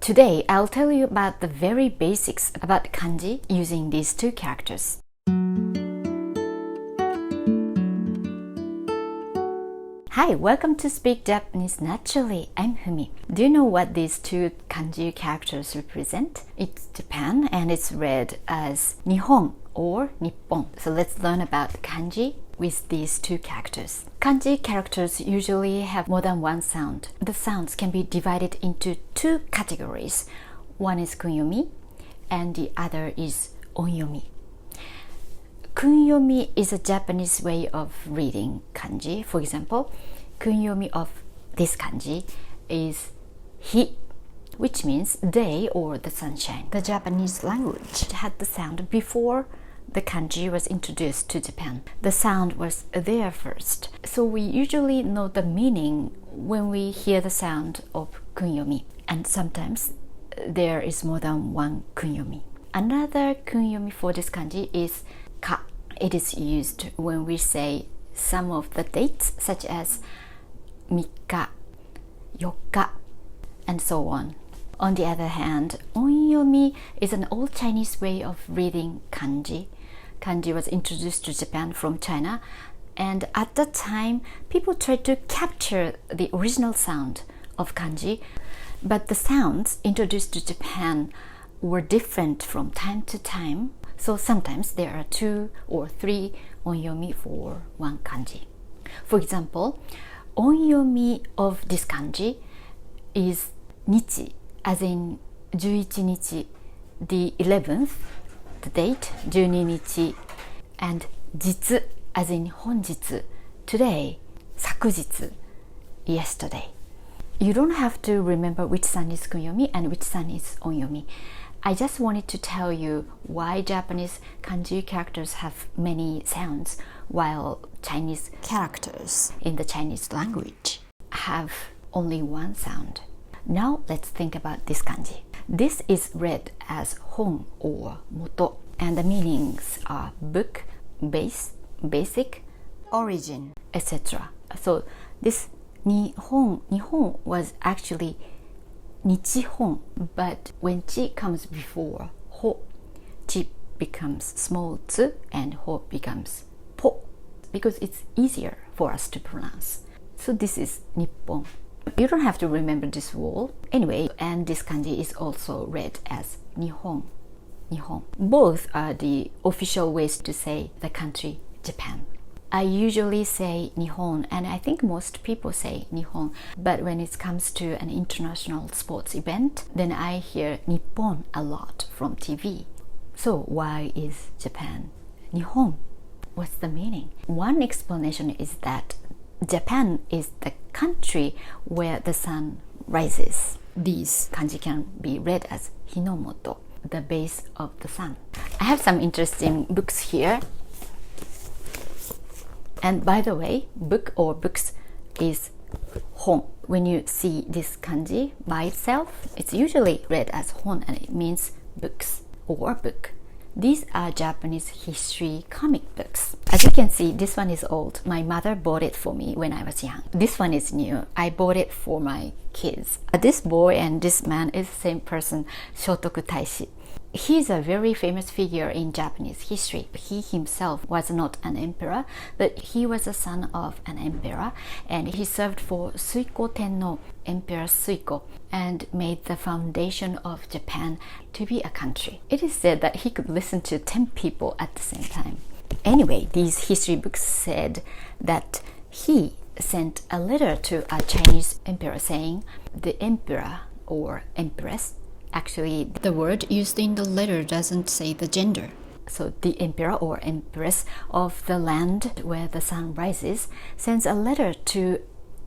Today, I'll tell you about the very basics about kanji using these two characters. Hi, welcome to Speak Japanese Naturally. I'm Fumi. Do you know what these two kanji characters represent? It's Japan and it's read as Nihon or Nippon. So let's learn about kanji with these two characters. Kanji characters usually have more than one sound. The sounds can be divided into two categories. One is Kunyomi and the other is Onyomi. Kunyomi is a Japanese way of reading kanji. For example, Kunyomi of this kanji is hi, which means day or the sunshine. The Japanese language had the sound before the kanji was introduced to Japan. The sound was there first, so we usually know the meaning when we hear the sound of kunyomi, and sometimes there is more than one kunyomi. Another kunyomi for this kanji is ka. It is used when we say some of the dates such as 3日, 4日, and so on. On the other hand, onyomi is an old Chinese way of reading kanji. Kanji was introduced to Japan from China, and at that time people tried to capture the original sound of kanji, but the sounds introduced to Japan were different from time to time, so sometimes there are 2 or 3 onyomi for one kanji. For example, onyomi of this kanji is nichi, as in 11 nichi, the 11th, the date, 12 nichi, and jitsu, as in honjitsu, today, sakujitsu, yesterday. You don't have to remember which sun is kunyomi and which sun is onyomi. I just wanted to tell you why Japanese kanji characters have many sounds while Chinese characters in the Chinese language have only one sound. Now let's think about this kanji. This is read as hon or moto, and the meanings are book, base, basic, origin, etc. So this Nihon was actually Nichihon, but when chi comes before ho, chi becomes small tsu and ho becomes po, because it's easier for us to pronounce. So this is Nippon. You don't have to remember this word anyway, and this kanji is also read as Nihon. Nihon. Both are the official ways to say the country Japan. I usually say Nihon, and I think most people say Nihon, but when it comes to an international sports event, then I hear Nippon a lot from TV. So why is Japan Nihon? What's the meaning? One explanation is that Japan is the country where the sun rises. These kanji can be read as Hinomoto, the base of the sun. I have some interesting books here. And by the way, book or books is hon. When you see this kanji by itself, it's usually read as hon, and it means books or book. These are Japanese history comic books. As you can see, this one is old. My mother bought it for me when I was young. This one is new. I bought it for my kids. This boy and this man is the same person, Shotoku Taishi. He's a very famous figure in Japanese history. He himself was not an emperor, but he was a son of an emperor, and he served for Suiko Tenno, Emperor Suiko, and made the foundation of Japan to be a country. It is said that he could listen to 10 people at the same time. Anyway, these history books said that he sent a letter to a Chinese emperor saying, the emperor or empress, actually the word used in the letter doesn't say the gender. So the emperor or empress of the land where the sun rises sends a letter to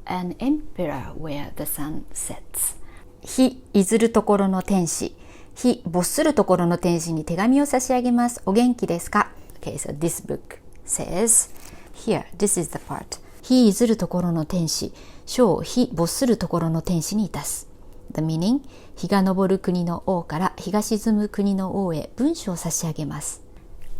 an emperor where the sun sets. 日出るところの天使、日没するところの天使に手紙を差し上げます。お元気ですか? Okay, so this book says, here, this is the part. 日出るところの天使、小日没するところの天使にいたす。The meaning, 日が昇る国の王から日が沈む国の王へ文書を差し上げます。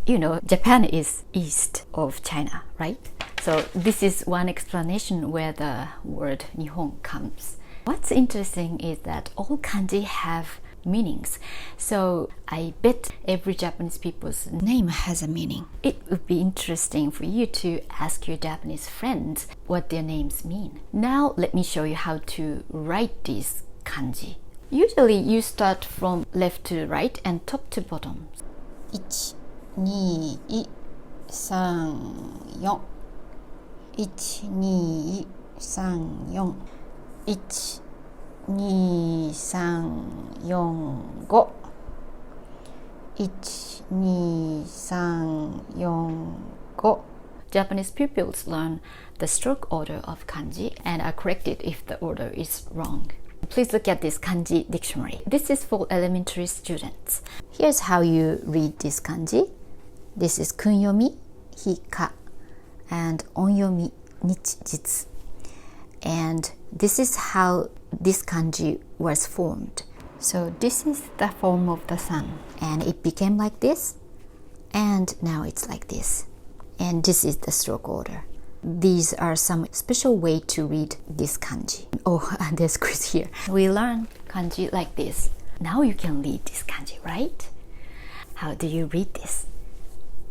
You know, Japan is east of China, right? So this is one explanation where the word Nihon comes. What's interesting is that all kanji have meanings. So I bet every Japanese people's name has a meaning. It would be interesting for you to ask your Japanese friends what their names mean. Now let me show you how to write these kanji. Usually you start from left to right and top to bottom. 1、2、3、4 1、2、3、4 1、2、3、4、5 1、2、3、4、5 Japanese pupils learn the stroke order of kanji and are corrected if the order is wrong. Please look at this kanji dictionary. This is for elementary students. Here's how you read this kanji. This is Kunyomi, Hika, and Onyomi, Nichijitsu. And this is how this kanji was formed. So this is the form of the sun. And it became like this. And now it's like this. And this is the stroke order. These are some special way to read this kanji. Oh, and there's quiz here. We learn kanji like this. Now you can read this kanji, right? How do you read this?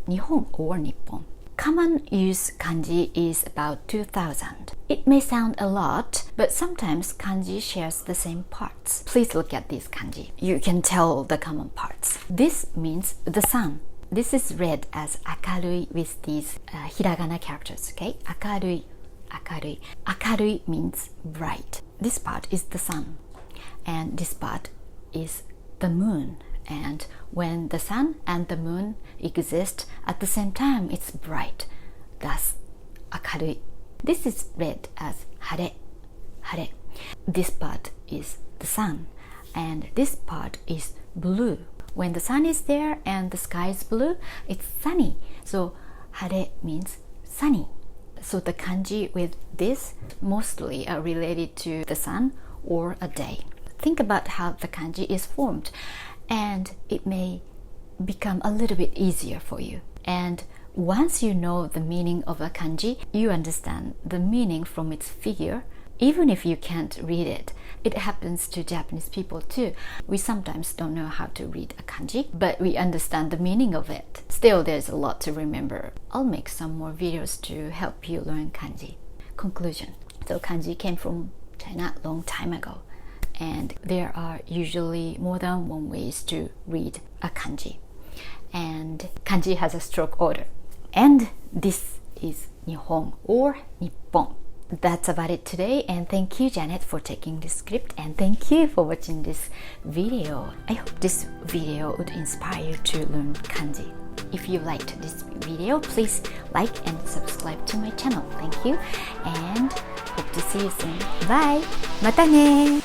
Nihon or Nippon? Common use kanji is about 2000. It may sound a lot, but sometimes kanji shares the same parts. Please look at this kanji. You can tell the common parts. This means the sun. This is read as akarui with these hiragana characters, okay? Akarui, akarui. Akarui means bright. This part is the sun. And this part is the moon. And when the sun and the moon exist at the same time, it's bright. Thus, akarui. This is read as hare, hare. This part is the sun. And this part is blue. When the sun is there and the sky is blue, it's sunny. So hare means sunny. So the kanji with this mostly are related to the sun or a day. Think about how the kanji is formed, and it may become a little bit easier for you. And once you know the meaning of a kanji, you understand the meaning from its figure. Even if you can't read it, it happens to Japanese people too. We sometimes don't know how to read a kanji, but we understand the meaning of it. Still, there's a lot to remember. I'll make some more videos to help you learn kanji. Conclusion. So kanji came from China a long time ago. And there are usually more than one ways to read a kanji. And kanji has a stroke order. And this is Nihon or Nippon. That's about it today, and thank you, Janet, for taking this script, and thank you for watching this video. I hope this video would inspire you to learn kanji. If you liked this video, please like and subscribe to my channel. Thank you, and hope to see you soon. Bye! またね!